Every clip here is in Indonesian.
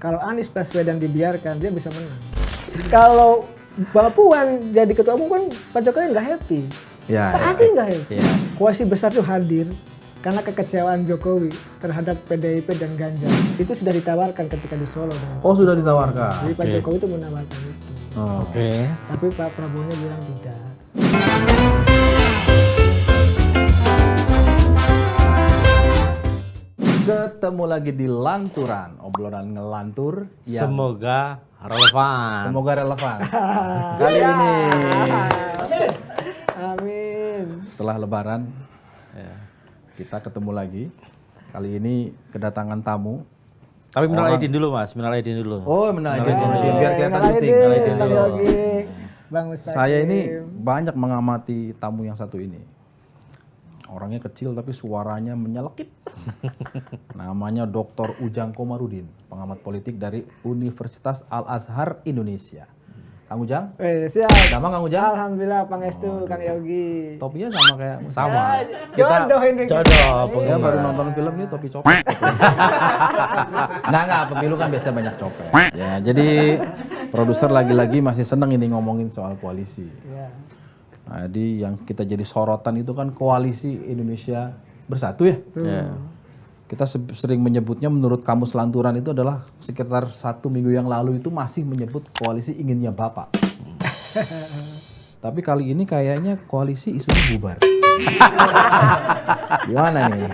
Kalau Anies Baswedan dibiarkan, dia bisa menang. Kalau Mbak Puan jadi ketua umum kan Pak Jokowi nggak happy. Pasti nggak happy. Koalisi besar itu hadir karena kekecewaan Jokowi terhadap PDIP dan Ganjar. Itu sudah ditawarkan ketika di Solo. Oh, sudah ditawarkan. Jadi Pak Jokowi itu menawarkan itu. Tapi Pak Prabowo-nya bilang tidak. Ketemu lagi di Lanturan, obrolan ngelantur yang semoga relevan. Semoga relevan. Kali ini Amin. setelah Lebaran kita ketemu lagi. Kali ini kedatangan tamu. Tapi minal aidin dulu Mas, minal aidin dulu. Oh, minal aidin biar kelihatan syuting. Bang Mustaqim. Saya ini banyak mengamati tamu yang satu ini. Orangnya kecil tapi suaranya menyelekit. Namanya Dr. Ujang Komarudin, pengamat politik dari Universitas Al-Azhar Indonesia. Kang Ujang? Siap. Nama Kang Ujang? Alhamdulillah, Pangestu, Kang Yogi. Topinya sama kayak Sama. Jodoh ini. Jodoh. Ya baru nonton film ini topi copet. Nggak, pemilu kan biasa banyak copet. Ya, jadi produser lagi-lagi masih seneng ini ngomongin soal koalisi. Ya. Jadi yang kita jadi sorotan itu kan koalisi Indonesia Bersatu ya. Kita sering menyebutnya menurut Kamus Lanturan itu adalah sekitar 1 minggu yang lalu itu masih menyebut koalisi inginnya Bapak. Tapi kali ini kayaknya koalisi isunya bubar. Gimana nih?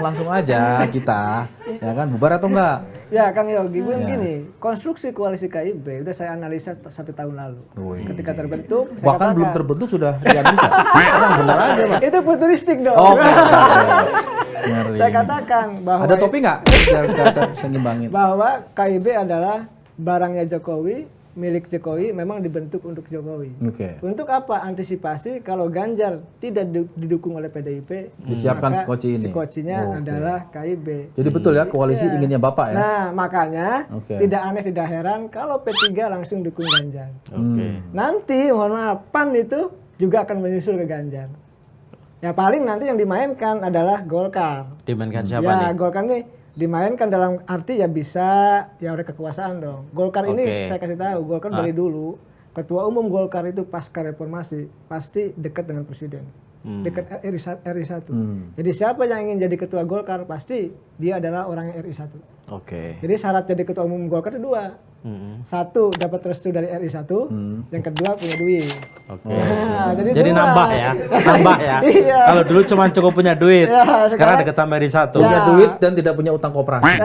Langsung aja kita, ya kan bubar atau enggak? Ya Kang Yogi, begini, konstruksi koalisi KIB udah saya analisa 1 tahun lalu. Ketika terbentuk, bahkan belum terbentuk sudah dianalisa. Yang benar aja Pak. Itu futuristik dong. Oh, saya katakan bahwa ada topi nggak? Biar bisa ngimbangin. Bahwa KIB adalah barangnya Jokowi, milik Jokowi, memang dibentuk untuk Jokowi. Untuk apa? Antisipasi kalau Ganjar tidak didukung oleh PDIP, disiapkan skoci ini. Skocinya adalah KIB. Jadi betul ya koalisi inginnya Bapak ya. Nah makanya tidak aneh tidak heran kalau P3 langsung dukung Ganjar. Nanti mohon maaf PAN itu juga akan menyusul ke Ganjar. Ya paling nanti yang dimainkan adalah Golkar. Dimainkan siapa ya, nih? Golkar nih dimainkan dalam arti ya bisa ya oleh kekuasaan dong. Golkar ini saya kasih tahu, Golkar dari dulu ketua umum Golkar itu pasca reformasi pasti dekat dengan presiden. Dekat RI 1. Jadi siapa yang ingin jadi ketua Golkar pasti dia adalah orang RI 1. Jadi syarat jadi ketua umum Golkar itu 2. 1 dapat restu dari RI 1, yang kedua punya duit. Jadi nambah ya. Iya. Kalau dulu cuma cukup punya duit, sekarang dekat sama RI 1. Punya duit dan tidak punya utang koperasi.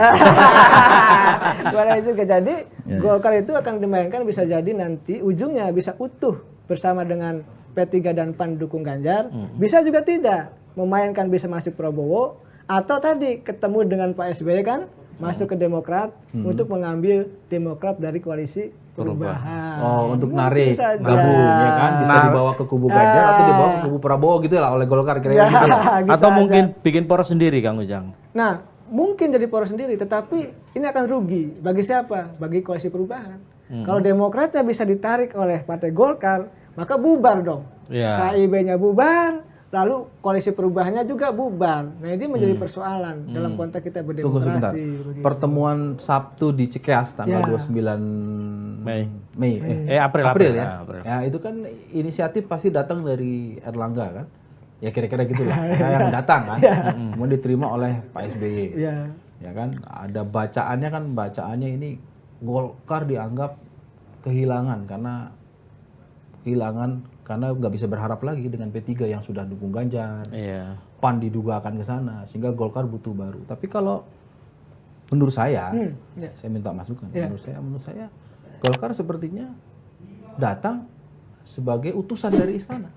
juga. Jadi Golkar itu akan dimainkan bisa jadi nanti ujungnya bisa utuh bersama dengan P3 dan PAN dukung Ganjar, bisa juga tidak memainkan bisa masuk Prabowo atau tadi ketemu dengan Pak SBY kan masuk ke Demokrat untuk mengambil Demokrat dari koalisi perubahan. Oh, untuk narik gabung ya kan bisa dibawa ke kubu Ganjar atau dibawa ke kubu Prabowo gitu lah oleh Golkar kira-kira gitu ya. Atau mungkin bikin poros sendiri Kang Ujang. Nah, mungkin jadi poros sendiri tetapi ini akan rugi bagi siapa? Bagi koalisi perubahan. Kalau Demokratnya bisa ditarik oleh Partai Golkar, maka bubar dong. KIB-nya bubar, lalu koalisi perubahannya juga bubar. Nah ini menjadi persoalan dalam konteks kita berdemokrasi. Tunggu sebentar. Pertemuan Sabtu di Cikeas tanggal 29 April ya. Ya itu kan inisiatif pasti datang dari Erlangga kan. Ya kira-kira gitulah. Yang datang kan. Kemudian diterima oleh Pak SBY. Ya kan. Ada bacaannya ini Golkar dianggap kehilangan karena nggak bisa berharap lagi dengan P3 yang sudah dukung Ganjar. PAN diduga akan ke sana sehingga Golkar butuh baru. Tapi kalau menurut saya, saya minta masukan. Menurut saya Golkar sepertinya datang sebagai utusan dari istana.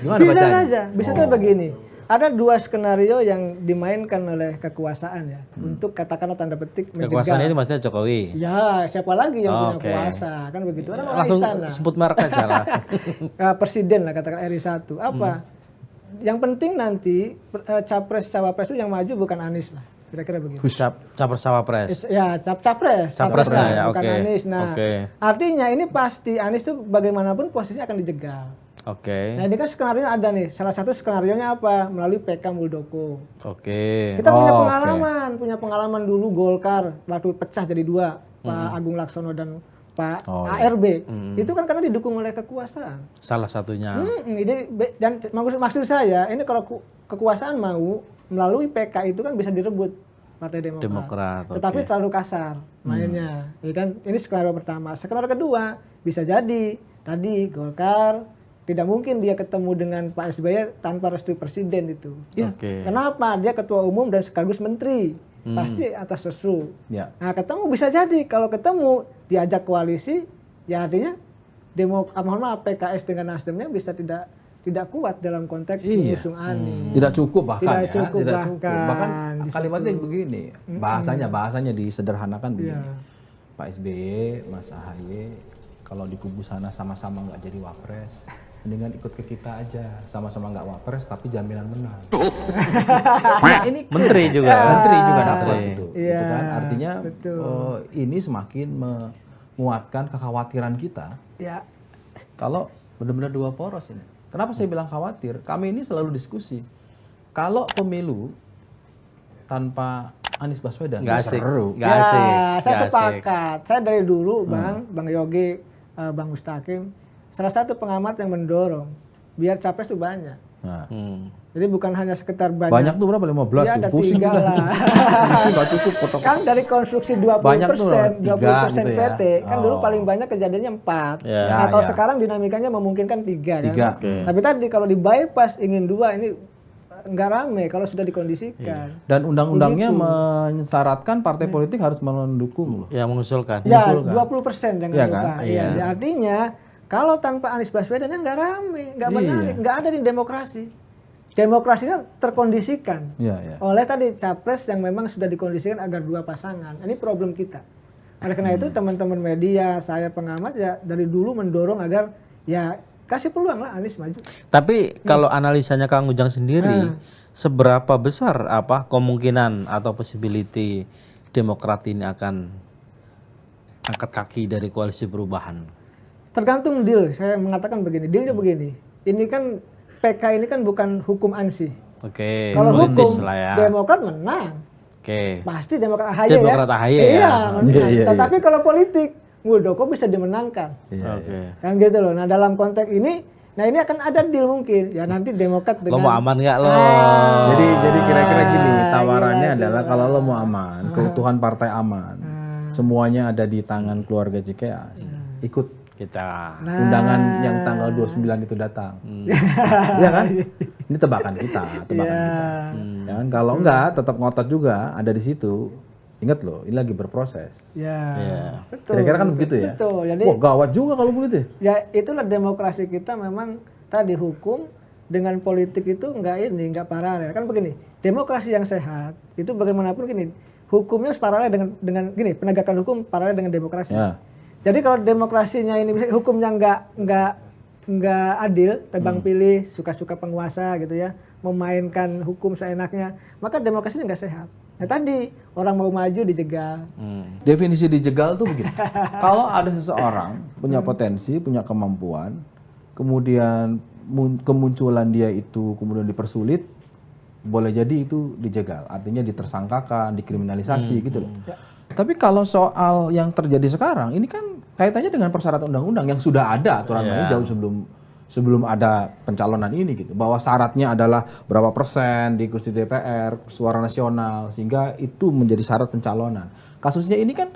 Gimana bacanya? Bisa saja begini. Ada 2 skenario yang dimainkan oleh kekuasaan ya untuk katakanlah tanda petik mencegah. Kekuasaan ini maksudnya Jokowi. Ya, siapa lagi yang punya kuasa kan begitu. Langsung sebut merek aja lah. Presiden lah katakan RI 1. Apa? Yang penting nanti capres cawapres itu yang maju bukan Anies lah. Kira-kira begitu. Capres cawapres. Ya, capres ya, bukan Anies. Nah, artinya ini pasti Anies itu bagaimanapun posisinya akan dijegal. Oke. Nah ini kan skenario ada nih. Salah satu skenarionya apa? Melalui PK Muldoko. Oke. Kita punya pengalaman dulu Golkar waktu pecah jadi dua, Pak Agung Laksono dan Pak ARB. Itu kan karena didukung oleh kekuasaan. Salah satunya. Dan maksud saya ini kalau kekuasaan mau melalui PK itu kan bisa direbut Partai Demokrat. Tetapi terlalu kasar mainnya. Ya kan ini skenario pertama. Skenario kedua bisa jadi tadi Golkar tidak mungkin dia ketemu dengan Pak SBY tanpa restu presiden itu. Kenapa? Dia ketua umum dan sekaligus menteri. Pasti atas restu. Nah ketemu bisa jadi kalau ketemu diajak koalisi, ya artinya PKS dengan Nasdemnya bisa tidak kuat dalam konteks mengusung Anies. Tidak cukup bahkan tidak cukup. Bahkan kalimatnya begini, bahasanya disederhanakan begini. Pak SBY, Mas AHY, kalau di kubu sana sama-sama nggak jadi wapres, mendingan ikut ke kita aja, sama-sama nggak wapres tapi jaminan menang. Nah, ini menteri juga dapat itu kan artinya ini semakin menguatkan kekhawatiran kita. Kalau benar-benar dua poros ini. Kenapa saya bilang khawatir? Kami ini selalu diskusi. Kalau pemilu tanpa Anies Baswedan nggak asik. Saya sepakat. Saya dari dulu Bang Yogi, Bang Mustaqim, salah satu pengamat yang mendorong biar capres itu banyak. Jadi bukan hanya sekedar banyak tuh berapa? 15? Ya ada pusing 3 lah. Nggak cukup foto. Kan dari konstruksi 20% gitu PT, kan dulu paling banyak kejadiannya 4. Nah kalau sekarang dinamikanya memungkinkan 3 kan. Tapi tadi kalau di bypass ingin 2 ini nggak rame kalau sudah dikondisikan. Dan undang-undangnya mensyaratkan partai politik harus mendukung loh. Ya mengusulkan. Ya 20% jangan lupa. Kan? Ya, artinya kalau tanpa Anies Baswedan nggak rame, nggak menarik, nggak ada di demokrasi. Demokrasinya terkondisikan oleh tadi capres yang memang sudah dikondisikan agar 2 pasangan. Ini problem kita. Oleh karena itu teman-teman media, saya pengamat ya dari dulu mendorong agar ya kasih peluang lah Anies maju. Tapi kalau analisanya Kang Ujang sendiri, seberapa besar kemungkinan atau possibility Demokrat ini akan angkat kaki dari koalisi perubahan? Tergantung deal. Saya mengatakan begini, dealnya begini. Ini kan PK ini kan bukan hukum ANSI. Kalau hukum Demokrat menang. Pasti Demokrat AHY ya. Tetapi kalau politik Muldoko bisa dimenangkan. Kan gitu loh. Nah dalam konteks ini, nah ini akan ada deal mungkin. Ya nanti Demokrat dengan... Lo mau aman nggak lo? Jadi kira-kira gini, tawarannya adalah kalau lo mau aman, keutuhan partai aman, semuanya ada di tangan keluarga Cikeas, ikut kita undangan yang tanggal 29 itu datang. Iya kan? Ini tebakan kita. Ya kan? Kalau enggak tetap ngotot juga ada di situ. Ingat loh, ini lagi berproses. Betul. Kira-kira kan begitu ya? Betul. Jadi, wah gawat juga kalau begitu. Ya itulah demokrasi kita memang tadi hukum dengan politik itu enggak paralel. Kan begini, demokrasi yang sehat itu bagaimanapun gini, hukumnya harus paralel dengan gini, penegakan hukum paralel dengan demokrasi. Jadi kalau demokrasinya ini hukumnya nggak adil, tebang pilih, suka-suka penguasa gitu ya, memainkan hukum seenaknya, maka demokrasinya nggak sehat. Nah tadi orang mau maju dijegal. Definisi dijegal tuh begini. Kalau ada seseorang punya potensi, punya kemampuan, kemudian kemunculan dia itu kemudian dipersulit, boleh jadi itu dijegal. Artinya ditersangkakan, dikriminalisasi gitu loh. Tapi kalau soal yang terjadi sekarang, ini kan kaitannya dengan persyaratan undang-undang yang sudah ada aturan mainnya jauh sebelum ada pencalonan ini gitu. Bahwa syaratnya adalah berapa persen di kursi DPR, suara nasional, sehingga itu menjadi syarat pencalonan. Kasusnya ini kan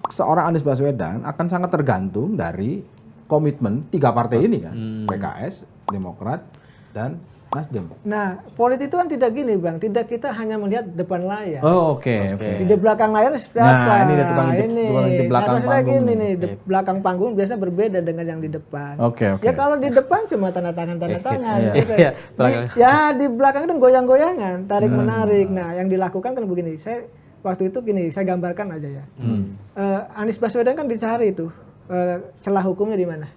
seorang Anies Baswedan akan sangat tergantung dari komitmen 3 partai ini kan, PKS, Demokrat, dan Nasdem. Nah, politik itu kan tidak gini Bang, tidak kita hanya melihat depan layar. Oke. Di belakang layar seperti apa? Nah, ini dia tukang di belakang panggung. Gini nih, di belakang panggung biasa berbeda dengan yang di depan. Oke. Ya kalau di depan cuma tanda tangan. Ya di belakang itu goyang-goyangan, tarik menarik. Nah, yang dilakukan kan begini. Waktu itu saya gambarkan aja ya. Anies Baswedan kan dicari itu celah hukumnya di mana?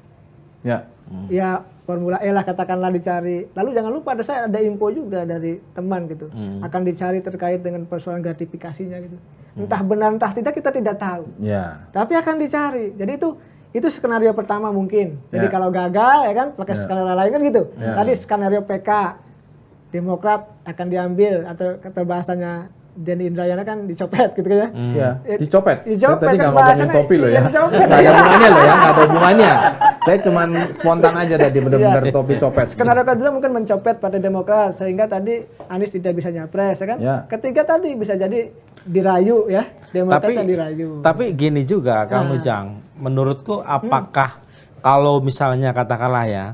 Ya Formula E lah katakanlah dicari. Lalu jangan lupa ada info juga dari teman gitu. Akan dicari terkait dengan persoalan gratifikasinya gitu. Entah benar entah tidak kita tidak tahu. Tapi akan dicari. Jadi Itu skenario pertama mungkin. Jadi kalau gagal ya kan pakai skenario lain kan gitu. Tadi skenario PK Demokrat akan diambil atau bahasanya Denny Indrayana kan dicopet gitu kan ya. Iya, dicopet. Dicopet Saya tadi kan nggak ngomongin bahasanya, topi loh ya. dicopet. Nggak ada hubungannya loh ya, nggak ada hubungannya. Saya cuman spontan aja tadi benar-benar topi copet. Skenario kedua mungkin mencopet Partai Demokrat sehingga tadi Anies tidak bisa nyapres ya kan. Ketiga tadi bisa jadi dirayu ya, Demokrat kan dirayu. Tapi gini juga Kang Ujang, menurutku apakah kalau misalnya katakanlah ya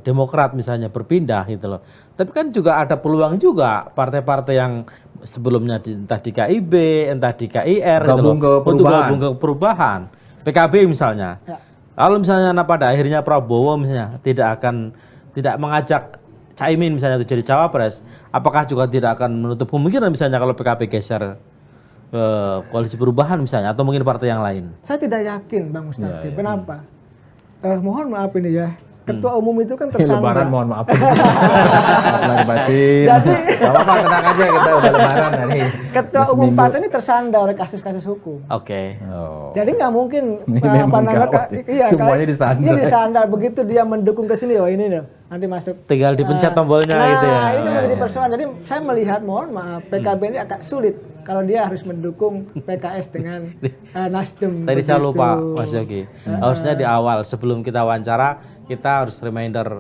Demokrat misalnya berpindah gitu loh. Tapi kan juga ada peluang juga partai-partai yang sebelumnya entah di KIB, entah di KIR gabung gitu loh, ke perubahan. untuk gabung ke perubahan. PKB misalnya. Kalau misalnya pada akhirnya Prabowo misalnya tidak mengajak Caimin misalnya itu jadi cawapres, apakah juga tidak akan menutup kemungkinan misalnya kalau PKB geser ke koalisi perubahan misalnya atau mungkin partai yang lain? Saya tidak yakin Bang Mustaqim. Kenapa? Mohon maaf ini ya. Ketua umum itu kan tersandar. Lebaran mohon maaf. Lahir batin. Gak apa-apa, tenang aja kita udah lebaran nih. Ketua umum partai ini tersandar oleh kasus-kasus hukum. Oke. Jadi nggak mungkin semuanya disandar. Iya disandar. Begitu dia mendukung ke sini, oh ini nih nanti masuk. Tinggal dipencet tombolnya gitu ya. Nah ini kan menjadi persoalan. Jadi saya melihat, mohon maaf, PKB ini agak sulit kalau dia harus mendukung PKS dengan Nasdem. Tadi saya lupa Mas Yogi. Harusnya di awal sebelum kita wawancara kita harus reminder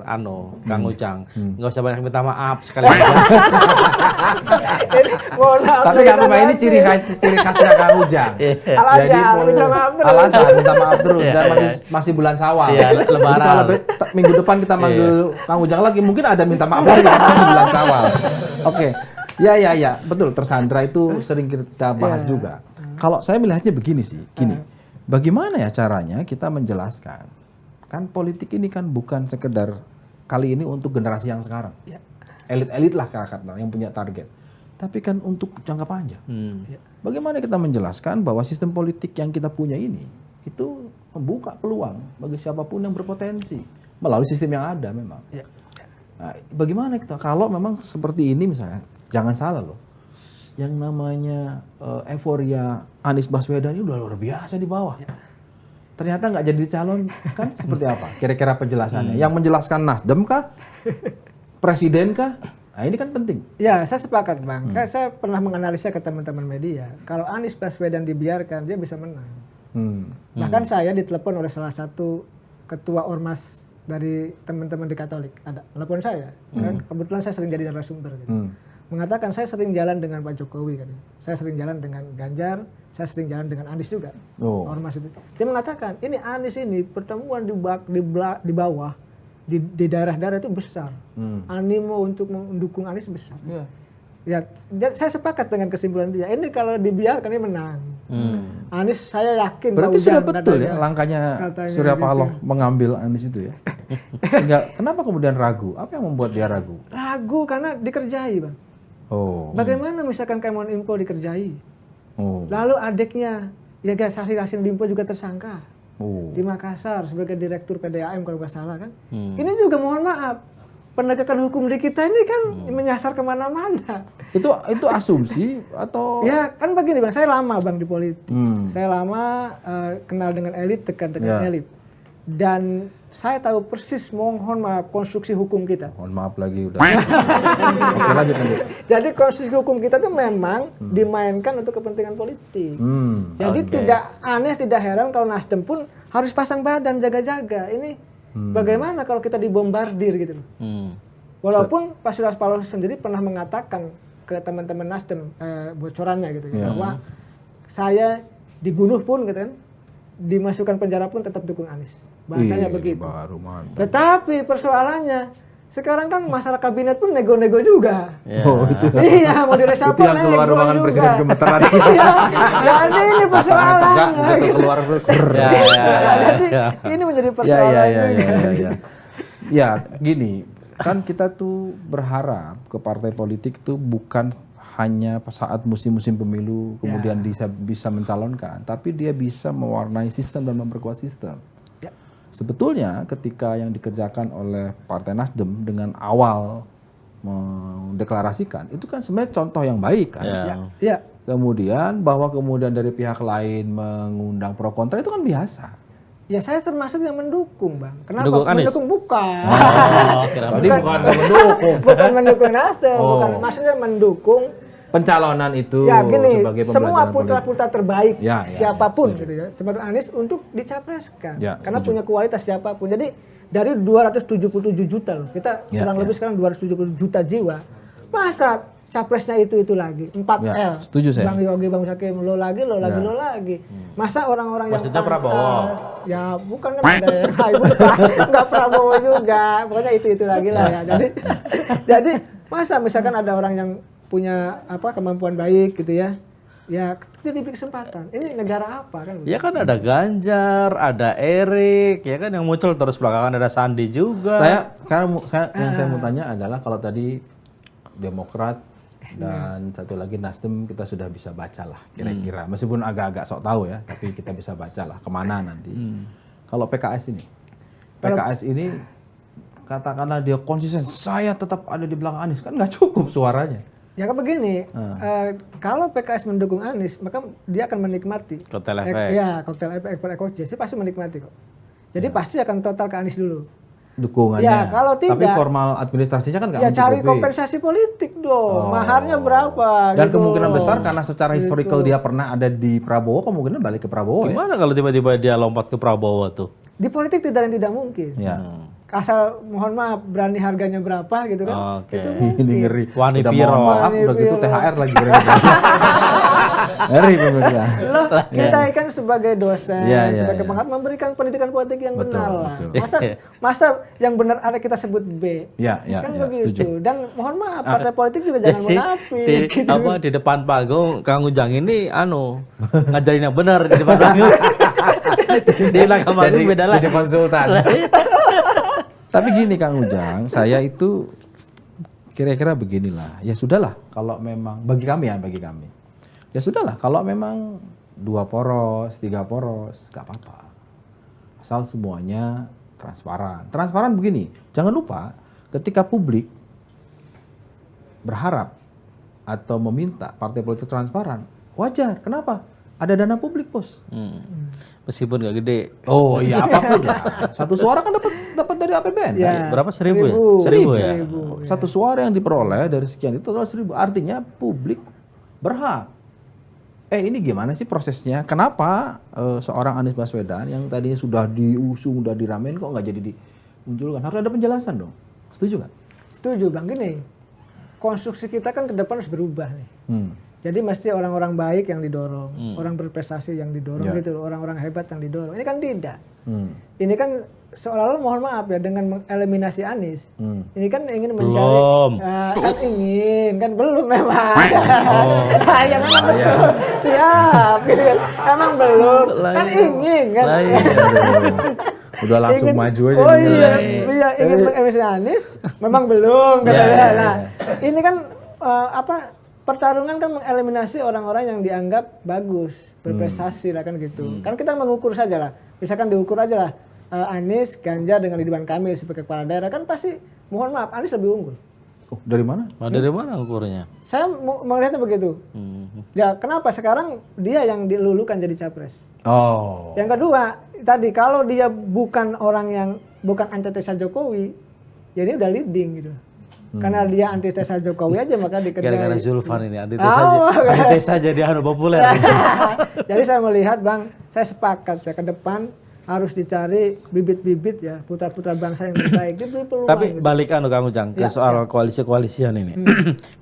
Kang Ujang, nggak usah banyak minta maaf sekali aja. Tapi nggak apa-apa, ini ciri khasnya Kang Ujang. Jadi alasan minta maaf terus dan masih bulan Syawal. Lebaran. Kalau minggu depan kita manggil Kang Ujang lagi, mungkin ada minta maaf lagi karena masih bulan Syawal. Oke, ya, betul, tersandra itu sering kita bahas juga. Kalau saya melihatnya begini sih, bagaimana ya caranya kita menjelaskan? Kan politik ini kan bukan sekedar kali ini untuk generasi yang sekarang. Elit-elit lah katakanlah yang punya target. Tapi kan untuk jangka panjang. Bagaimana kita menjelaskan bahwa sistem politik yang kita punya ini itu membuka peluang bagi siapapun yang berpotensi melalui sistem yang ada memang. Nah, bagaimana kita kalau memang seperti ini misalnya, jangan salah loh. Yang namanya euforia Anies Baswedan ini udah luar biasa di bawah. Ternyata nggak jadi calon, kan seperti apa? Kira-kira penjelasannya. Yang menjelaskan Nasdem kah? Presiden kah? Nah ini kan penting. Ya, saya sepakat Bang. Saya pernah menganalisa ke teman-teman media. Kalau Anies Baswedan dibiarkan, dia bisa menang. Bahkan saya ditelepon oleh salah satu ketua ormas dari teman-teman di Katolik. Ada telepon saya. Kebetulan saya sering jadi narasumber. Gitu. Mengatakan saya sering jalan dengan Pak Jokowi. Kan. Saya sering jalan dengan Ganjar. Saya sering jalan dengan Anies juga. Ormas itu. Dia mengatakan, ini Anies ini pertemuan di bawah. Di daerah-daerah itu besar. Animo untuk mendukung Anies besar. Ya, saya sepakat dengan kesimpulan dia. Ini kalau dibiarkan dia menang. Anies saya yakin. Berarti sudah betul ya langkahnya Surya Paloh mengambil Anies itu ya. Kenapa kemudian ragu? Apa yang membuat dia ragu? Ragu karena dikerjai Bang. Bagaimana misalkan Kemeninfo dikerjai? Lalu adiknya Sari Yassin Limpo juga tersangka. Di Makassar sebagai direktur PDAM kalau nggak salah kan. Ini juga mohon maaf, penegakan hukum di kita ini kan menyasar kemana-mana. Itu asumsi atau? Ya kan begini Bang, saya lama Bang di politik. Saya lama kenal dengan elit, dekat dengan elit. Dan saya tahu persis, mohon maaf, konstruksi hukum kita. Mohon maaf lagi udah. Oke, lanjut. Jadi konstruksi hukum kita itu memang dimainkan untuk kepentingan politik. Jadi tidak aneh, tidak heran kalau Nasdem pun harus pasang badan jaga-jaga. Ini bagaimana kalau kita dibombardir gitu loh. Walaupun Pak Surya Paloh sendiri pernah mengatakan ke teman-teman Nasdem bocorannya gitu bahwa saya dibunuh pun gitu kan, dimasukkan penjara pun tetap dukung Anies. Bahasanya begitu. Tetapi persoalannya sekarang kan masalah kabinet pun nego-nego juga. Iya, mau diresapel itu yang keluar ruangan juga. Presiden gemeteran. Iya. Jadi ini persoalannya. Keluar. Jadi ini menjadi persoalan. Ya, gini, kan kita tuh berharap ke partai politik tuh bukan hanya saat musim-musim pemilu kemudian bisa mencalonkan, tapi dia bisa mewarnai sistem dan memperkuat sistem. Sebetulnya ketika yang dikerjakan oleh Partai Nasdem dengan awal mendeklarasikan itu kan sebenarnya contoh yang baik kan. kemudian bahwa kemudian dari pihak lain mengundang pro kontra itu kan biasa. Ya saya termasuk yang mendukung, Bang. Kenapa? Mendukung Anies? Mendukung bukan. Tadi bukan mendukung. Bukan mendukung Nasdem, bukan. Maksudnya mendukung pencalonan itu ya gini, sebagai semua pembelajaran putra-putra terbaik siapapun setuju. gitu ya, seperti Anies untuk dicapreskan. Ya, karena setuju. punya kualitas siapapun. Jadi dari 277 juta loh, kita kurang lebih sekarang 270 juta jiwa. Masa capresnya itu lagi 4L. Setuju saya. Bang Yogi, Bang Hakim, lo lagi. Masa orang-orang yang Maksudnya pantas, Prabowo? ya bukan kan ada yang nggak Prabowo juga. Pokoknya itu lagi lah ya. Jadi masa misalkan ada orang yang punya kemampuan baik gitu ya. Ya kita diberi kesempatan. Ini negara apa kan? Ya kan ada Ganjar, ada Erik, ya kan yang muncul terus belakangan ada Sandi juga. Yang saya mau tanya adalah kalau tadi Demokrat dan satu lagi Nasdem kita sudah bisa baca lah kira-kira. Meskipun agak-agak sok tahu ya, tapi kita bisa baca lah kemana nanti. Kalau PKS ini katakanlah dia konsisten, saya tetap ada di belakang Anies, kan nggak cukup suaranya. Ya kan begini, kalau PKS mendukung Anies, maka dia akan menikmati. Kotel efek. Ya, kotel efek, ekor jas, dia pasti menikmati kok. Jadi pasti akan total ke Anies dulu. Dukungannya. Ya, kalau tidak, tapi formal administrasinya kan nggak ya cari kompensasi politik dong. Maharnya berapa? Dan gitu. kemungkinan besar karena secara historical dia pernah ada di Prabowo, kemungkinan balik ke Prabowo. Gimana kalau tiba-tiba dia lompat ke Prabowo tuh? Di politik tidak ada yang tidak mungkin. Ya. Asal mohon maaf berani harganya berapa gitu kan. Oke. Itu Ini ngeri. Wani Udah Piro. mohon maaf, udah gitu THR lagi. Ngeri pemirsa. Loh, kita kan sebagai dosen, Ya, sebagai pengamat memberikan pendidikan politik yang benar lah. betul. Masa yang benar ada kita sebut B. Ya, Kan ya, begitu. setuju. Dan mohon maaf partai politik juga jangan munafik. Gitu. Di depan panggung Kang Ujang ini ngajarin yang benar di depan panggung. Di belakang panggung beda lah. Jadi konsultan. Tapi gini Kang Ujang, saya itu kira-kira beginilah. Ya sudahlah kalau memang bagi kami. Ya sudahlah kalau memang 2 poros, 3 poros, gak apa-apa. Asal semuanya transparan. Transparan begini, jangan lupa ketika publik berharap atau meminta partai politik transparan, wajar. Kenapa? Ada dana publik, Bos. Meskipun gak gede. Oh iya, apapun lah. Satu suara kan dapat dari APBN. Ya, kan? Berapa? 1.000 ya? 1.000 ya? Satu suara yang diperoleh dari sekian itu adalah 1.000. Artinya publik berhak. Ini gimana sih prosesnya? Kenapa seorang Anies Baswedan yang tadinya sudah diusung, sudah diramein kok nggak jadi dimunculkan? Harus ada penjelasan dong. Setuju nggak? Setuju Bang. Gini, konstruksi kita kan ke depan harus berubah nih. Jadi mesti orang-orang baik yang didorong, orang berprestasi yang didorong gitu, orang-orang hebat yang didorong. Ini kan tidak. Ini kan seolah-olah mohon maaf ya dengan mengeliminasi Anies. Ini kan ingin mencari kan belum memang. Ya memang betul. Siap gitu kan. Emang belum. Kan ingin kan. Udah langsung maju aja. Oh iya, ingin mengeliminasi Anies, memang belum katanya. Nah, ini kan pertarungan kan mengeliminasi orang-orang yang dianggap bagus, berprestasi lah kan gitu. Kan kita mengukur saja lah. Misalkan diukur aja lah Anies, Ganjar dengan Ridwan Kamil sebagai kepala daerah kan pasti mohon maaf Anies lebih unggul. Oh, dari mana? Dari mana ukurnya? Saya melihatnya begitu. Ya kenapa sekarang dia yang dilulukan jadi capres? Oh. Yang kedua tadi kalau dia bukan orang yang bukan antitesa Jokowi, ya dia udah leading gitu. Karena dia antitesa Jokowi aja maka dikenal. Gara-gara Zulfan ini antitesa jadi populer. Jadi saya melihat Bang, saya sepakat ya ke depan harus dicari bibit-bibit ya putra-putra bangsa yang terbaik. Diberi peluang. Tapi gitu. balik Kang Ujang ke soal koalisi-koalisian ini.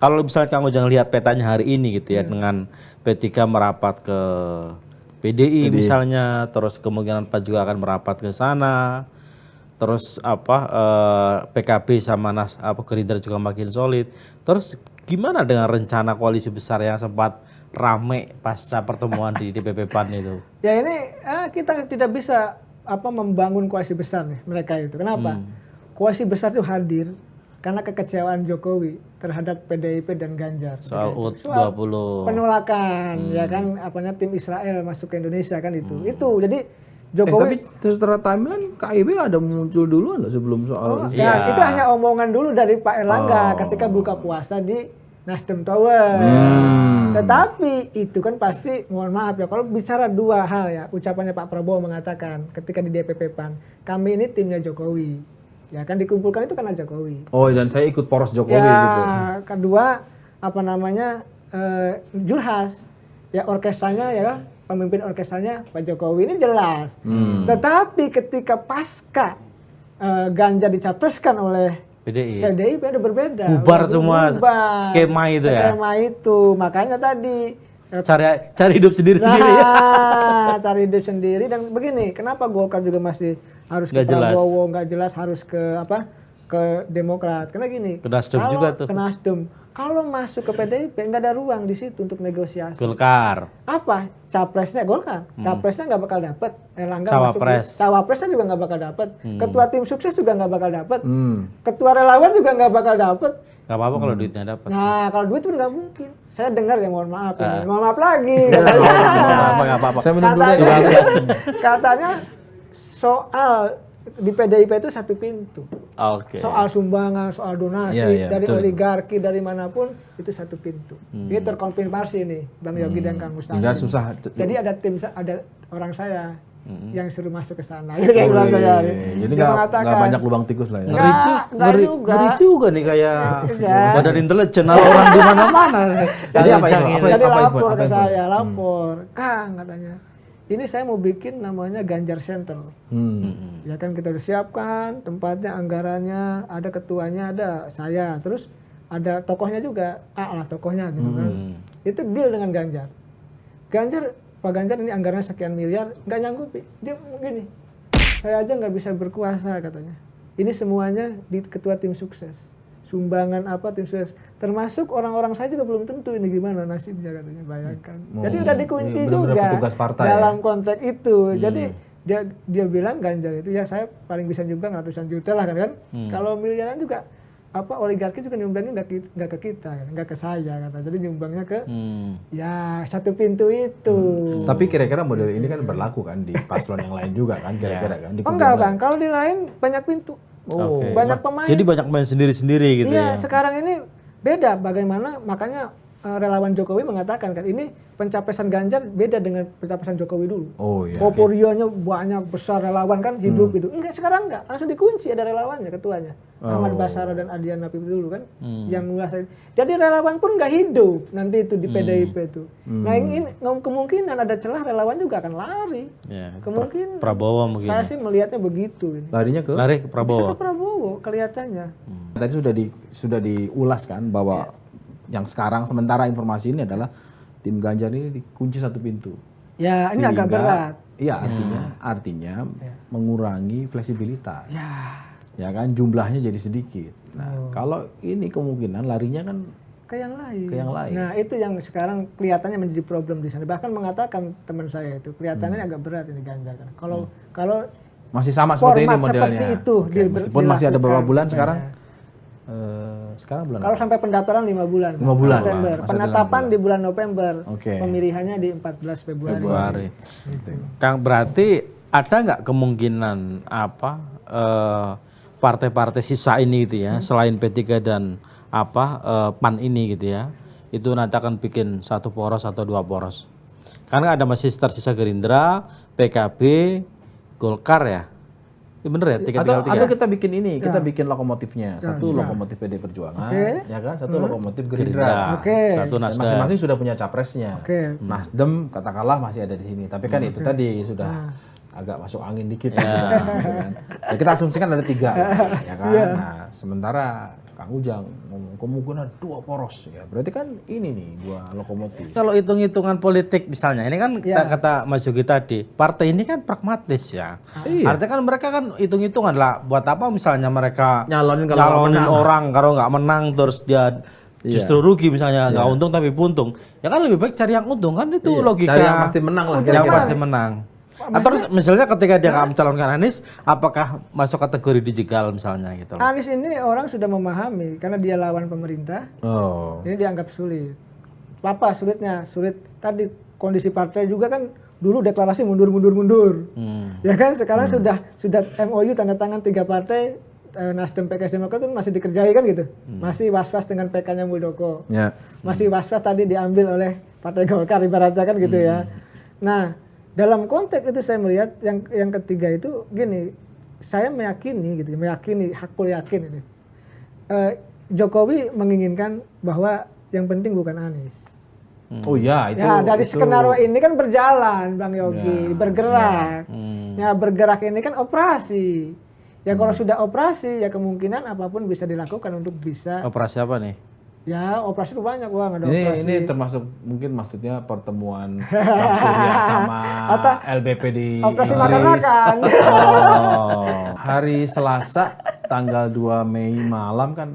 Kalau misalnya Kang Ujang lihat petanya hari ini gitu ya dengan P3 merapat ke PDI misalnya, terus kemungkinan Pak juga akan merapat ke sana. Terus PKB sama Gerindra juga makin solid. Terus gimana dengan rencana koalisi besar yang sempat rame pasca pertemuan di DPP PAN itu? Ya ini kita tidak bisa membangun koalisi besar nih mereka itu. Kenapa? Koalisi besar itu hadir karena kekecewaan Jokowi terhadap PDIP dan Ganjar. Soal UUD 20. Penolakan ya kan tim Israel masuk ke Indonesia kan itu. Itu jadi Jokowi tapi setelah timeline KIB ada muncul duluan loh sebelum soal itu. Ya, itu hanya omongan dulu dari Pak Erlangga ketika buka puasa di Nasdem Tower. Tetapi itu kan pasti, mohon maaf ya, kalau bicara dua hal ya, ucapannya Pak Prabowo mengatakan ketika di DPP PAN, kami ini timnya Jokowi. Ya kan dikumpulkan itu karena Jokowi. Oh, dan saya ikut poros Jokowi ya, gitu. Kedua, apa namanya, Julhas. Ya orkestranya ya, pemimpin orkestranya Pak Jokowi, ini jelas. Tetapi ketika pasca Ganjar dicapreskan oleh PDIP ada berbeda. Bubar semua skema itu ya. Skema itu, makanya tadi cari hidup sendiri-sendiri. Nah, cari hidup sendiri. Dan begini, kenapa Golkar juga masih harus ke Prabowo, nggak jelas harus ke apa? Ke Demokrat. Karena gini, ke Nasdem juga tuh. Ke Nasdem. Kalau masuk ke PDIP nggak ada ruang di situ untuk negosiasi. Golkar. Apa? Capresnya Golkar. Capresnya nggak bakal dapat. Erlangga Cawapres. Masuk. Cawapresnya juga nggak bakal dapat. Ketua tim sukses juga nggak bakal dapat. Ketua relawan juga nggak bakal dapat. Gak apa-apa kalau duitnya dapat. Nah, kalau duit pun nggak mungkin. Saya dengar ya, mohon maaf. Mohon maaf lagi. Nggak apa-apa. Saya minum dulu katanya soal di PDIP itu satu pintu. Soal sumbangan, soal donasi dari oligarki dari manapun itu satu pintu. Ini terkonfirmasi nih Bang Yogi dan Kang Mustahil. Tidak susah. Jadi ada orang saya yang suruh masuk ke sana. Jadi nggak banyak lubang tikus lah ya. Ngeri juga nih kayak badan intelijen orang di mana-mana. Jadi apa lapor ke saya, lapor, Kang katanya. Ini saya mau bikin namanya Ganjar Center. Ya kan kita udah siapkan tempatnya, anggarannya, ada ketuanya, ada saya, terus ada tokohnya juga, lah tokohnya gitu kan. Itu deal dengan Ganjar. Pak Ganjar ini anggarannya sekian miliar, nggak nyanggupi. Dia gini, saya aja nggak bisa berkuasa katanya. Ini semuanya di ketua tim sukses. Sumbangan apa tim sukses, termasuk orang-orang saya juga belum tentu ini gimana nasibnya katanya, bayangkan. Jadi udah dikunci juga dalam konteks itu. Jadi dia bilang Ganjar itu ya saya paling bisa nyumbang ratusan juta lah kan. Kalau miliaran juga oligarki juga nyumbangnya nggak ke kita, nggak ke saya kata. Jadi nyumbangnya ke ya satu pintu itu. Tapi kira-kira model ini kan berlaku kan di paslon yang lain juga kan kira-kira kan? Enggak Bang, kalau di lain banyak pintu. Banyak pemain. Jadi banyak pemain sendiri-sendiri gitu ya. Iya, sekarang ini beda bagaimana, makanya relawan Jokowi mengatakan kan ini pencapresan Ganjar beda dengan pencapresan Jokowi dulu. Portfolionya banyak besar, relawan kan hidup gitu. Enggak, sekarang enggak, langsung dikunci, ada relawannya, ketuanya. Ahmad Basara dan Adian Napip dulu kan yang menguasai. Jadi relawan pun enggak hidup nanti itu di PDIP itu. Nah, ini kemungkinan ada celah relawan juga akan lari. Kemungkinan Prabowo mungkin. Saya sih melihatnya begitu ini. Lari ke Prabowo. Bisa ke Prabowo kelihatannya. Tadi sudah diulas kan bahwa yang sekarang sementara informasi ini adalah tim Ganjar ini dikunci satu pintu. Ya, ini agak berat. Iya, artinya mengurangi fleksibilitas. Ya kan, jumlahnya jadi sedikit. Nah, kalau ini kemungkinan larinya kan ke yang lain. Nah, itu yang sekarang kelihatannya menjadi problem di sana. Bahkan mengatakan teman saya itu kelihatannya agak berat ini Ganjar kan. Kalau masih sama seperti ini modelnya. Seperti itu, meskipun masih ada beberapa bulan sekarang. Sekarang bulan kalau sampai pendaftaran 5 bulan. 5 bulan. September. Penetapan di bulan November. Pemilihannya di 14 Februari. Kang, berarti ada nggak kemungkinan partai-partai sisa ini gitu ya, selain P3 dan PAN ini gitu ya, itu nanti akan bikin satu poros atau dua poros? Karena ada masih tersisa Gerindra, PKB, Golkar ya. Bener ya, atau kita bikin ini, kita bikin lokomotifnya. Satu lokomotif PD Perjuangan, ya kan? Satu lokomotif Gerindra. Satu Nasdem. Masing-masing sudah punya capresnya. Nasdem katakanlah masih ada di sini, tapi kan itu tadi sudah agak masuk angin dikit gitu kan. Ya, kita asumsikan ada 3 ya kan. Nah, sementara Kang Ujang ngomong kemungkinan 2 poros ya. Berarti kan ini nih 2 lokomotif. Kalau hitung-hitungan politik misalnya, ini kan kata Mas Yogi tadi, partai ini kan pragmatis ya. Artinya kan mereka kan hitung-hitungan lah, buat apa misalnya mereka nyalonin orang kalau nggak menang terus dia justru rugi misalnya, nggak untung tapi buntung. Ya kan lebih baik cari yang untung kan, itu logika. Cari yang pasti menang lah. Yang pasti menang. Atau terus misalnya ketika dia nggak mencalonkan Anies, apakah masuk kategori dijegal misalnya gitu? Anies ini orang sudah memahami karena dia lawan pemerintah. Ini dianggap sulit. Apa sulitnya? Sulit tadi kondisi partai juga kan dulu deklarasi mundur. Ya kan sekarang sudah MOU tanda tangan 3 partai Nasdem, PKS, Demokrat itu masih dikerjai kan gitu. Masih was-was dengan PK-nya Muldoko. Masih was-was tadi diambil oleh Partai Golkar ibaratnya kan gitu ya. Nah, dalam konteks itu saya melihat yang ketiga itu gini, saya meyakini gitu, hakul yakin ini. Jokowi menginginkan bahwa yang penting bukan Anies. Oh ya, itu. Ya, dari skenario ini kan berjalan, Bang Yogi, bergerak. Ya, bergerak ini kan operasi. Ya kalau sudah operasi, ya kemungkinan apapun bisa dilakukan untuk bisa. Operasi apa nih? Ya, operasi itu banyak, Bang. Ada operasi. Ini termasuk mungkin maksudnya pertemuan Bang Surya sama LBP di operasi Inggris. makan-makan. Hari Selasa tanggal 2 Mei malam kan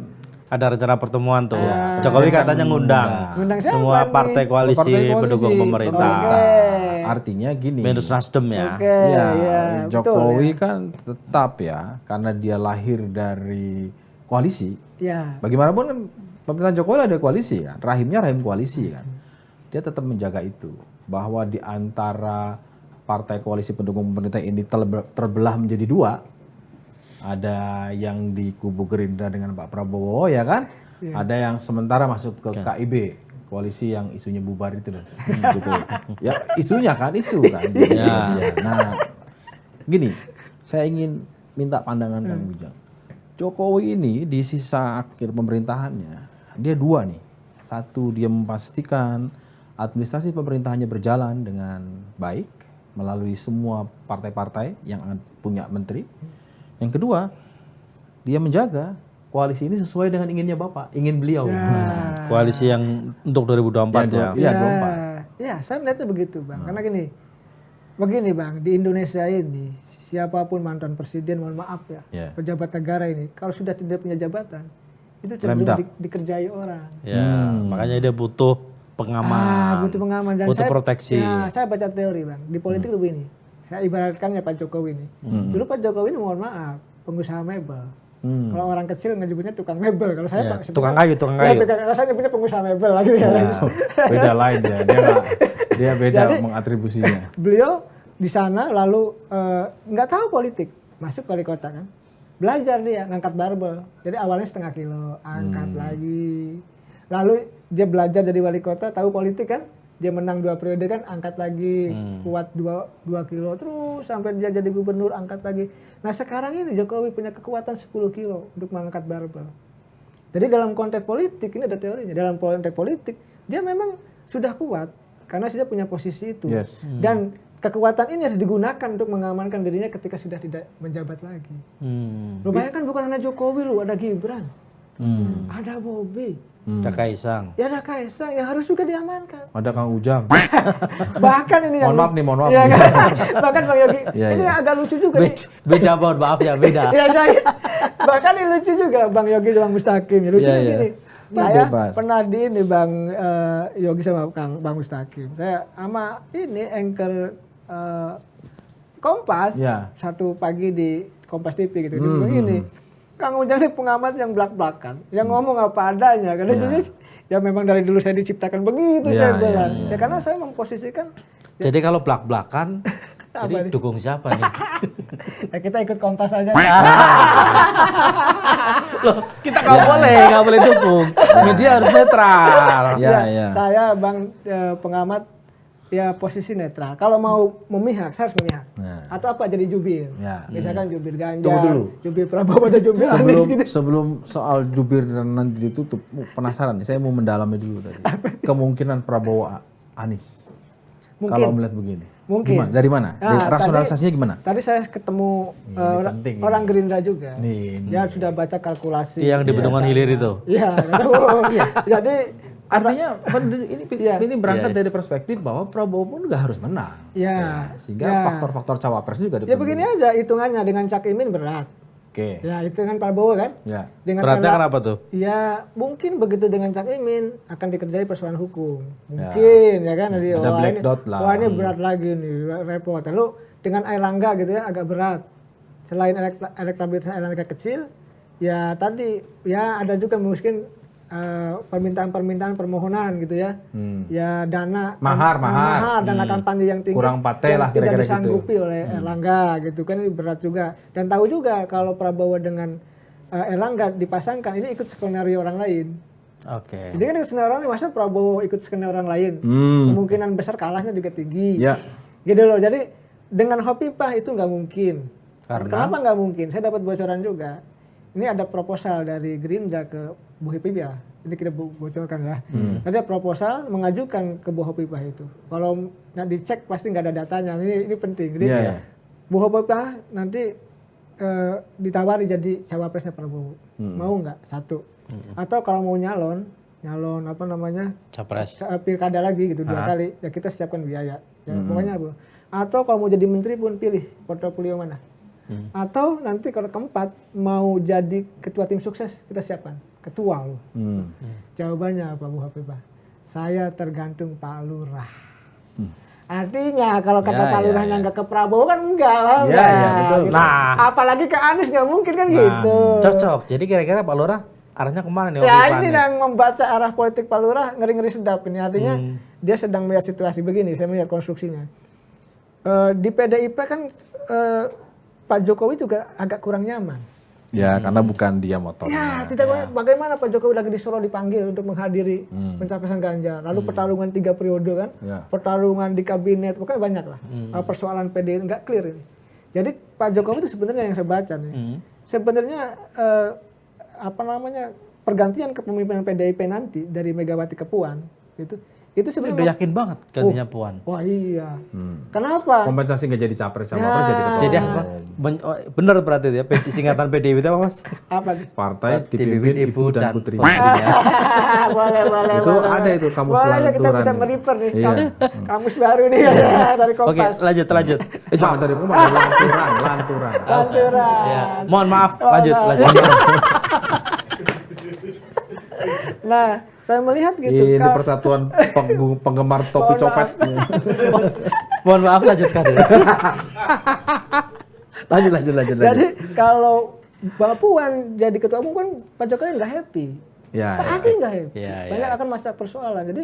ada rencana pertemuan tuh. Jokowi katanya ngundang semua partai koalisi pendukung pemerintah. Artinya gini. Minus Nasdem ya. Jokowi kan tetap ya, karena dia lahir dari koalisi. Bagaimanapun kan pemerintahan Jokowi ada koalisi kan, rahim koalisi kan. Dia tetap menjaga itu, bahwa di antara partai koalisi pendukung pemerintah ini terbelah menjadi dua. Ada yang di kubu Gerindra dengan Pak Prabowo ya kan, ada yang sementara masuk ke KIB, koalisi yang isunya bubar itu loh. Gitu. Ya isunya kan, isu kan. Nah gini, saya ingin minta pandangan Kang Ujang. Jokowi ini di sisa akhir pemerintahannya, dia dua nih. Satu, dia memastikan administrasi pemerintahannya berjalan dengan baik melalui semua partai-partai yang punya menteri. Yang kedua, dia menjaga koalisi ini sesuai dengan inginnya Bapak, ingin beliau. Koalisi yang untuk 2024 ya. Iya, 2024. Ya, saya melihatnya begitu, Bang. Karena begini Bang, di Indonesia ini siapapun mantan presiden, mohon maaf ya, pejabat negara ini, kalau sudah tidak punya jabatan, itu cenderung dikerjai orang. Makanya dia butuh pengaman. Butuh pengaman dan butuh proteksi. Saya baca teori Bang, di politik itu begini. Saya ibaratkannya Pak Jokowi ini. Dulu Pak Jokowi ini mohon maaf, pengusaha mebel. Kalau orang kecil nyebutnya tukang mebel. Kalau saya tukang kayu. Kalau saya nyebutnya pengusaha mebel lagi ya. Beda lain ya. Dia beda jadi, mengatribusinya. Beliau di sana lalu nggak tahu politik, masuk wali kota kan. Belajar dia ngangkat barbel. Jadi awalnya 0,5 kilo, angkat lagi. Lalu dia belajar jadi wali kota, tahu politik kan. Dia menang 2 periode kan, angkat lagi, kuat 2 kilo, terus sampai dia jadi gubernur, angkat lagi. Nah sekarang ini Jokowi punya kekuatan 10 kilo untuk mengangkat barbel. Jadi dalam konteks politik, ini ada teorinya, dalam konteks politik, dia memang sudah kuat, karena dia punya posisi itu. Dan kekuatan ini harus digunakan untuk mengamankan dirinya ketika sudah tidak menjabat lagi. Lu bayangkan bukan hanya Jokowi lu, ada Gibran, ada Bobi. Ada Kaisang. Ya ada Kaisang yang harus juga diamankan. Ada Kang Ujang. Bahkan ini yang mohon maaf. Ya, bahkan Bang Yogi, ini agak lucu juga nih. Beda mohon maaf ya, beda. Bahkan ini lucu juga Bang Yogi dan Bang Mustaqim. Lucunya gini. Saya pernah di ini Bang Yogi sama Bang Mustaqim. Saya sama ini anchor Kompas satu pagi di Kompas TV gitu. Dia bilang gini, Kang Ujang ini pengamat yang belak-belakan, yang ngomong apa adanya. Karena ya memang dari dulu saya diciptakan begitu saya bilang. Ya karena saya memposisikan. Jadi kalau belak-belakan, jadi dukung siapa nih? Ya kita ikut Kompas aja. Loh, kita nggak boleh dukung. Media harus netral. Saya Bang pengamat. Ya posisi netral. Kalau mau memihak, saya harus memihak. Atau apa jadi jubir. Misalkan jubir Ganjar, jubir Prabowo atau jubir Anies gitu. Sebelum soal jubir dan nanti ditutup, penasaran nih, saya mau mendalami dulu tadi. Kemungkinan Prabowo Anies. Kalau melihat begini. Mungkin. Gimana? Dari mana? Rasionalisasinya gimana? Tadi saya ketemu orang Gerindra juga. Dia sudah baca kalkulasi. Yang di Bendungan Hilir itu. Iya. Jadi artinya ini berangkat dari perspektif bahwa Prabowo pun nggak harus menang. Sehingga faktor-faktor cawapres juga dipenuhi. Ya begini aja hitungannya, dengan Cak Imin berat. Ya itu dengan Prabowo kan. Dengan beratnya kenapa tuh? Ya mungkin begitu dengan Cak Imin akan dikerjai persoalan hukum. Mungkin ya kan. Ada black dot lah. Wah ini berat lagi nih, repot. Lalu dengan Airlangga gitu ya agak berat. Selain elektabilitas Airlangga kecil, ya tadi ya ada juga mungkin permintaan permohonan gitu ya. Ya dana mahar dana kampanye yang tinggi kurang pate lah tidak kira-kira disanggupi oleh Erlangga gitu kan, ini berat juga. Dan tahu juga kalau Prabowo dengan Erlangga dipasangkan, ini ikut skenario orang lain. Oke. Jadi kan ikut skenario orang lain, masa Prabowo ikut skenario orang lain? Kemungkinan besar kalahnya juga tinggi. Ya. Gitu loh, jadi dengan Khofifah itu nggak mungkin. Karena? Kenapa nggak mungkin? Saya dapat bocoran juga. Ini ada proposal dari Gerindra ke Bu Khofifah. Ini kita bocorkan ya. Ada proposal mengajukan ke Bu Khofifah itu. Kalau nggak dicek pasti nggak ada datanya. Ini penting. Jadi Bu Khofifah nanti ditawari jadi cawapresnya Prabowo. Mau nggak? Satu. Atau kalau mau nyalon apa namanya? Capres. Pilkada lagi gitu 2 kali. Ya kita siapkan biaya. Ya, pokoknya Bu. Atau kalau mau jadi menteri pun pilih portofolio mana. Atau nanti kalau keempat mau jadi ketua tim sukses kita siapkan. Ketua loh. Jawabannya apa Bu Khofifah? Saya tergantung Pak Lurah. Artinya kalau kata Pak Lurahnya nggak ke Prabowo kan enggak lah. Betul. Gitu. Nah, apalagi ke Anies nggak mungkin kan gitu. Cocok. Jadi kira-kira Pak Lurah arahnya kemana nih? Ya ini yang membaca arah politik Pak Lurah ngeri-ngeri sedap ini. Artinya dia sedang melihat situasi begini. Saya melihat konstruksinya. Di PDIP kan Pak Jokowi juga agak kurang nyaman. Ya, karena bukan dia motornya. Ya, tidak bagaimana Pak Jokowi lagi di Solo dipanggil untuk menghadiri pencapresan Ganjar. Lalu pertarungan 3 periode kan, pertarungan di kabinet, pokoknya banyak lah. Persoalan PDI nggak clear ini. Jadi Pak Jokowi itu sebenarnya yang saya baca nih, sebenarnya pergantian kepemimpinan PDIP nanti dari Megawati ke Puan itu sebenarnya udah yakin banget gantinya Puan. Wah iya. Kenapa? Kompensasi nggak jadi capres sama jadi ketua. Jadi apa? Benar berarti ya, singkatan PDIP itu apa Mas? Apa? Partai dipimpin Ibu dan Putri. boleh. Itu boleh. ada itu kamus boleh, lanturan. kita bisa merifer nih. Iya. Kamus baru nih dari Kompas. Oke, lanjut. Jangan dari rumah, lanturan. Ya. Mohon maaf, lanjut. Nah, saya melihat gitu. Ini persatuan penggemar topi copet. Mohon maaf, lanjutkan. Lanjut. Jadi kalau Mbak Puan jadi ketua umum kan Pak Jokowi nggak happy. Pasti nggak happy. Banyak akan masalah persoalan. Jadi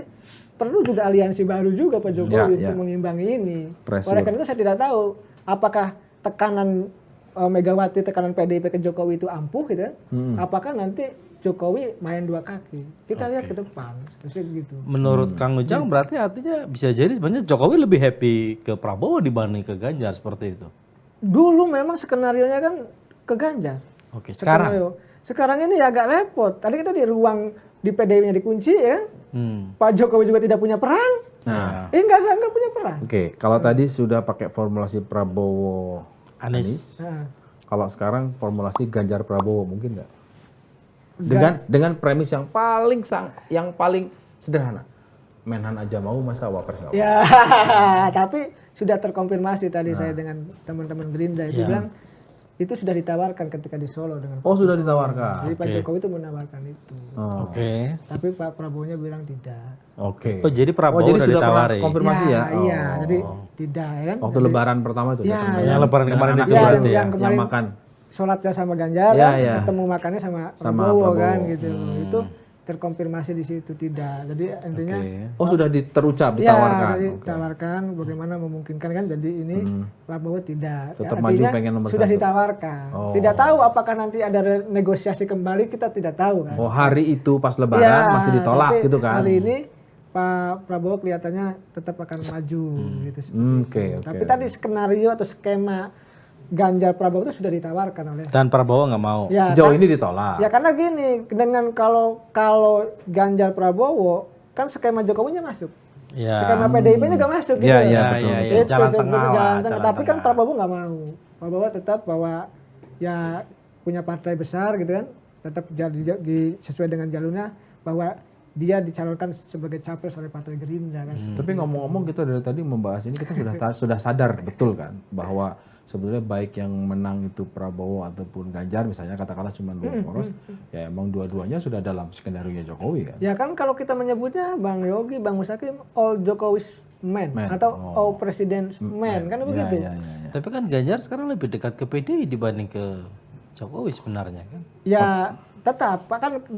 perlu juga aliansi baru juga Pak Jokowi untuk mengimbangi ini. Oleh karena itu saya tidak tahu apakah tekanan Megawati, tekanan PDIP ke Jokowi itu ampuh gitu kan? Apakah nanti Jokowi main 2 kaki. Kita lihat ke depan. Gitu. Menurut Kang Ujang berarti artinya bisa jadi sebenarnya Jokowi lebih happy ke Prabowo dibanding ke Ganjar seperti itu. Dulu memang skenarionya kan ke Ganjar. Oke, sekarang? Sekarang ini agak repot. Tadi kita di ruang di PDIP-nya dikunci ya kan. Pak Jokowi juga tidak punya peran. Nggak punya peran. Oke, kalau tadi sudah pakai formulasi Prabowo Anies. Kalau sekarang formulasi Ganjar Prabowo mungkin nggak? Dengan premis yang paling sederhana. Menhan aja mau, masa wapres nggak mau? Ya, tapi sudah terkonfirmasi tadi saya dengan teman-teman Gerindra itu bilang itu sudah ditawarkan ketika di Solo dengan sudah ditawarkan. Jadi Pak Jokowi itu menawarkan itu. Tapi Pak Prabowo-nya bilang tidak. Oh, jadi Prabowo jadi sudah ditawari. Konfirmasi ya? Iya, jadi tidak ya kan. Waktu lebaran pertama itu yang lebaran kemarin itu berarti ya. Yang makan. Sholatnya sama Ganjar, ketemu makannya sama Prabowo kan gitu. Itu terkonfirmasi di situ tidak. Jadi intinya sudah terucap ditawarkan. Ya, ditawarkan bagaimana memungkinkan kan jadi ini Prabowo tidak. Tetap maju pengen nomor 1. Sudah ditawarkan. Tidak tahu apakah nanti ada negosiasi kembali, kita tidak tahu kan. Hari itu pas lebaran masih ditolak gitu kan. Hari ini Pak Prabowo kelihatannya tetap akan maju gitu. Tapi tadi skenario atau skema Ganjar Prabowo itu sudah ditawarkan oleh dan Prabowo nggak mau. Ya, sejauh ini ditolak. Ya karena gini, dengan kalau Ganjar Prabowo kan skema Jokowinya masuk. Skema PDIP-nya nggak masuk gitu. Iya, betul. Ya, jalan tengah. Tapi kan Prabowo nggak mau. Prabowo tetap bahwa ya punya partai besar gitu kan, tetap jadi sesuai dengan jalurnya bahwa dia dicalonkan sebagai capres oleh Partai Gerindra kan. Tapi ngomong-ngomong kita dari tadi membahas ini kita sudah sadar betul kan bahwa sebenarnya baik yang menang itu Prabowo ataupun Ganjar misalnya katakanlah cuma 2 poros, ya emang dua-duanya sudah dalam skenario Jokowi kan. Ya kan kalau kita menyebutnya Bang Yogi, Bang Mustaqim all Jokowi's man. Atau all President's man. Kan begitu. Ya. Tapi kan Ganjar sekarang lebih dekat ke PDI dibanding ke Jokowi sebenarnya kan. Ya tetap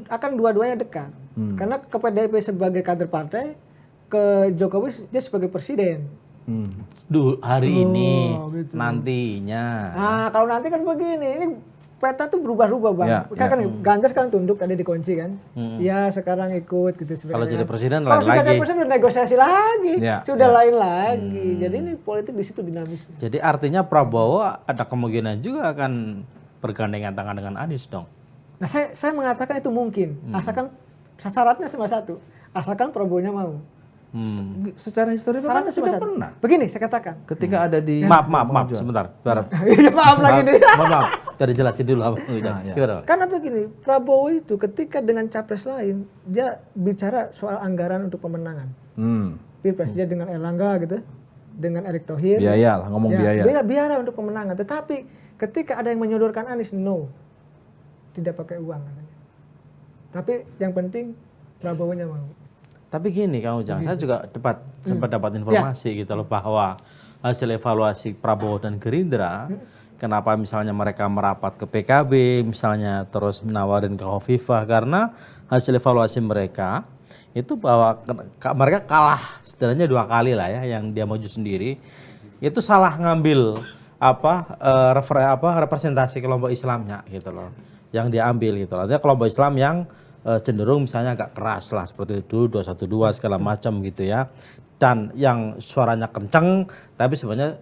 akan dua-duanya dekat. Karena ke PDIP sebagai kader partai, ke Jokowi dia sebagai presiden. Hari ini, gitu. nantinya. Nah kalau nanti kan begini, ini peta tuh berubah-ubah Bang. Kan Ganjar sekarang tunduk tadi dikunci kan. Ya sekarang ikut gitu sebenarnya. Kalau jadi presiden lain lagi. Kalau sudah jadi presiden udah negosiasi lagi. Sudah lain lagi. Jadi ini politik di situ dinamis. Jadi artinya Prabowo ada kemungkinan juga akan bergandengan tangan dengan Anies dong. Nah saya mengatakan itu mungkin. Asalkan syaratnya cuma satu. Asalkan Prabowo-nya mau. Secara historis kan sudah pernah. Begini saya katakan. Ketika ada di maaf sebentar. Maaf lagi nih. Maaf. Biar jelasin dulu apa. Karena begini, Prabowo itu ketika dengan capres lain dia bicara soal anggaran untuk pemenangan. Pilpres dia dengan Erlangga gitu, dengan Erick Thohir. Biaya lah, ngomong biaya. Biaya untuk pemenangan. Tetapi ketika ada yang menyodorkan Anies, no, tidak pakai uang. Tapi yang penting Prabowo-nya mau. Tapi gini Kang Ujang, saya juga sempat dapat informasi gitu loh bahwa hasil evaluasi Prabowo dan Gerindra, kenapa misalnya mereka merapat ke PKB, misalnya terus menawarin ke Khofifah, karena hasil evaluasi mereka itu bahwa mereka kalah setidaknya 2 kali lah ya, yang dia maju sendiri, itu salah ngambil representasi kelompok Islamnya gitu loh, yang dia ambil gitu loh. Artinya kelompok Islam yang cenderung misalnya agak keras lah seperti itu 212 segala macam gitu ya, dan yang suaranya kenceng tapi sebenarnya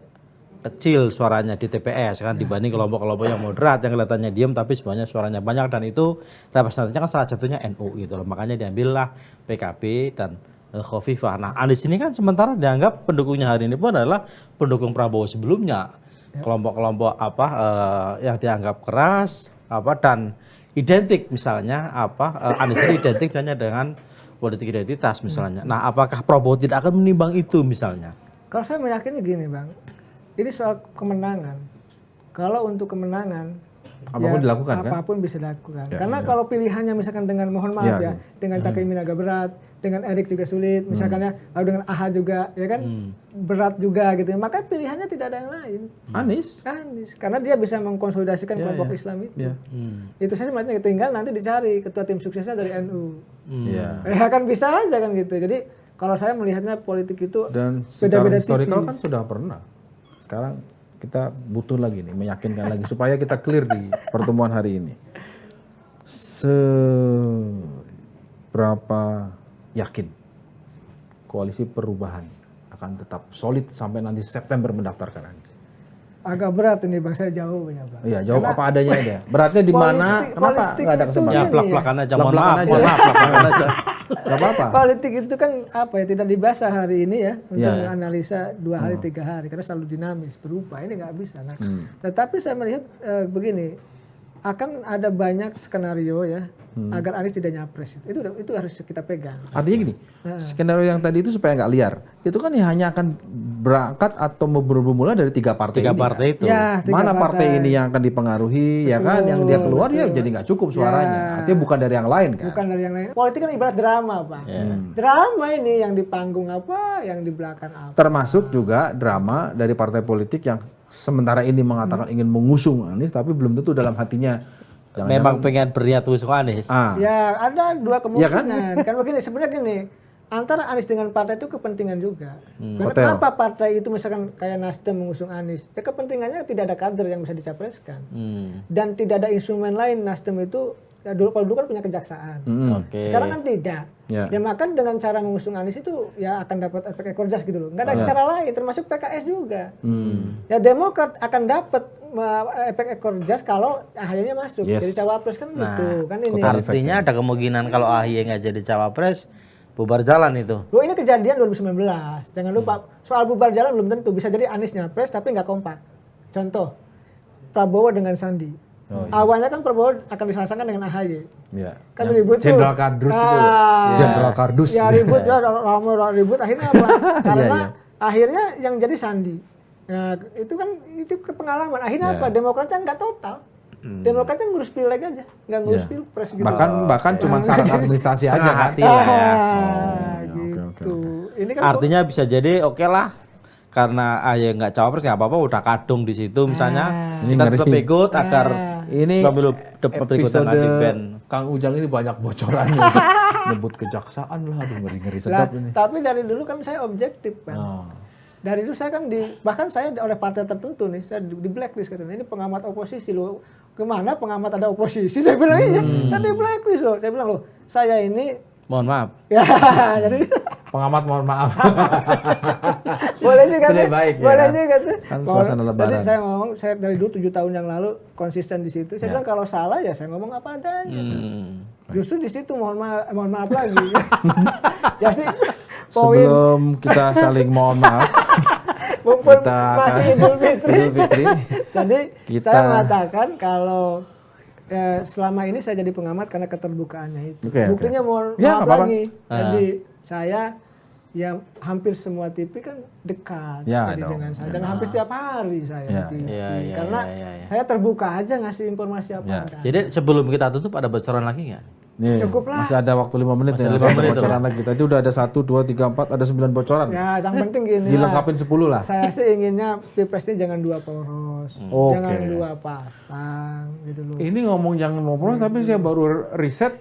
kecil suaranya di TPS kan dibanding kelompok-kelompok yang moderat yang kelihatannya diam tapi sebenarnya suaranya banyak, dan itu representasinya kan salah satunya NU gitu loh, makanya diambillah PKB dan Khofifah. Nah Anies ini kan sementara dianggap pendukungnya hari ini pun adalah pendukung Prabowo sebelumnya, kelompok-kelompok yang dianggap keras dan identik misalnya Anies ini identik hanya dengan politik identitas misalnya. Nah, apakah Prabowo tidak akan menimbang itu misalnya? Kalau saya meyakini gini Bang, ini soal kemenangan. Kalau untuk kemenangan apapun dilakukan apapun bisa dilakukan. Karena kalau pilihannya misalkan dengan mohon maaf dengan Cak Imin agak berat, dengan Erick juga sulit, misalkan lalu dengan AHA juga ya kan berat juga gitu. Maka pilihannya tidak ada yang lain. Anies. Karena dia bisa mengkonsolidasikan kelompok Islam itu. Itu saya sebenarnya tinggal nanti dicari ketua tim suksesnya dari NU. Ya kan bisa aja kan gitu. Jadi kalau saya melihatnya politik itu dan secara historical kan sudah pernah. Sekarang kita butuh lagi nih, meyakinkan lagi supaya kita clear di pertemuan hari ini. Seberapa yakin koalisi perubahan akan tetap solid sampai nanti September mendaftarkan Anies? Agak berat ini Bang, saya jauh ya Bang. Iya, jawab apa adanya aja. Beratnya di mana? Kenapa nggak ada kesempatan? Ya plak-plakan aja, mohon maaf, plak-plakan aja. Gak apa-apa. Politik itu kan tidak dibahas hari ini ya, untuk analisa 2 hari 3 hari karena selalu dinamis, berubah, ini nggak bisa. Nah, tetapi saya melihat begini, akan ada banyak skenario ya agar Anies tidak nyapres. Itu harus kita pegang. Artinya gini, skenario yang tadi itu supaya nggak liar, itu kan hanya akan berangkat atau bermula dari 3 partai ini. 3 partai itu. Ya, mana partai ini yang akan dipengaruhi, ya kan? Yang dia keluar ya jadi nggak cukup suaranya. Artinya bukan dari yang lain kan? Bukan dari yang lain. Politik kan ibarat drama, Pak. Drama ini yang di panggung apa, yang di belakang apa. Termasuk juga drama dari partai politik yang sementara ini mengatakan ingin mengusung Anies, tapi belum tentu dalam hatinya memang pengen berniat usung Anies. Ya ada 2 kemungkinan. Kan begini, sebenarnya gini, antara Anies dengan partai itu kepentingan juga. Karena kenapa partai itu misalkan kayak Nasdem mengusung Anies? Ya kepentingannya tidak ada kader yang bisa dicapreskan. Dan tidak ada instrumen lain. Nasdem itu ya kalau dulu kan punya kejaksaan. Sekarang kan tidak. Ya maka dengan cara mengusung Anies itu ya akan dapat efek ekor jas gitu loh. Nggak ada cara lain, termasuk PKS juga. Ya Demokrat akan dapat efek ekor jas kalau AHY-nya masuk jadi cawapres kan gitu kan ini. Artinya ada kemungkinan kalau AHY nggak jadi cawapres bubar jalan itu. Loh ini kejadian 2019. Jangan lupa soal bubar jalan belum tentu, bisa jadi Anies nyapres tapi nggak kompak. Contoh Prabowo dengan Sandi. Awalnya kan Prabowo akan disangkakan dengan AHY. Kan ribut tuh. Jenderal Kardus itu. Jenderal Kardus. Ya ribut ya, ribut akhirnya apa? Karena akhirnya yang jadi Sandi. Nah, itu pengalaman. Akhirnya apa? Demokratnya nggak total. Demokratnya ngurus pileg aja, nggak ngurus pilpres gitu. Bahkan cuma syarat administrasi aja kan. Hati lah ya. Gitu. Ini kan artinya bisa jadi oke lah. Karena AHY nggak cawapres nggak apa-apa, udah kadung di situ misalnya. Kita tetap ikut agar ini pemilu berikutnya nggak di-ban. Kang Ujang ini banyak bocoran ya. Nyebut kejaksaan lah, aduh ngeri-ngeri sedap ini. Tapi dari dulu kan saya objektif kan. dari itu saya kan bahkan saya oleh partai tertentu nih, saya di blacklist katanya, ini pengamat oposisi loh. Kemana pengamat ada oposisi? Saya bilang iya, saya di blacklist loh. Saya bilang loh, saya ini mohon maaf. Ya, jadi pengamat mohon maaf. boleh juga tuh. baik ya. Boleh juga tuh. Kan suasana lebaran. Jadi saya ngomong, saya dari dulu 7 tahun yang lalu konsisten di situ. Saya bilang kalau salah ya saya ngomong apa adanya. Justru di situ mohon maaf lagi. Jadi sebelum kita saling mohon maaf, kita masih Idul Fitri. Jadi saya mengatakan kalau selama ini saya jadi pengamat karena keterbukaannya itu. Buktinya mohon maaf lagi. Jadi saya ya hampir semua TV kan dekat dengan saya dan hampir tiap hari saya di TV. Karena saya terbuka aja ngasih informasi apa. Jadi sebelum kita tutup ada bocoran lagi nggak? Nih, cukuplah. Masih ada waktu 5 menit ya. 5 menit bocoran lagi. Tadi udah ada 1, 2, 3, 4, ada 9 bocoran. Ya, yang penting gini dilengkapin 10 lah. Saya sih inginnya Pilpres ini jangan 2 poros. Jangan 2 pasang gitu loh. Ini ngomong jangan 2 poros tapi saya baru riset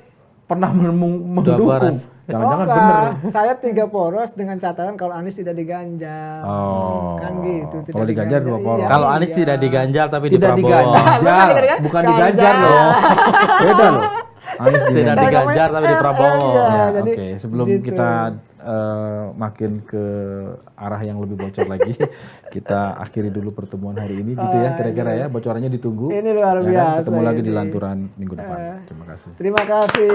pernah mendukung. Jangan-jangan bener. Saya 3 poros dengan catatan kalau Anies tidak diganjal. Kan gitu. Kalau diganjar 2 poros. Kalau Anies tidak diganjal tapi tidak di Prabowo. diganjar. Bukan diganjar loh. Beda loh. Anies tidak diganjar tapi di Prabowo. Oke, sebelum kita makin ke arah yang lebih bocor lagi, kita akhiri dulu pertemuan hari ini gitu ya kira-kira ya, bocorannya ditunggu. Ini luar biasa. Ketemu lagi di lanturan minggu depan. Terima kasih. Terima kasih.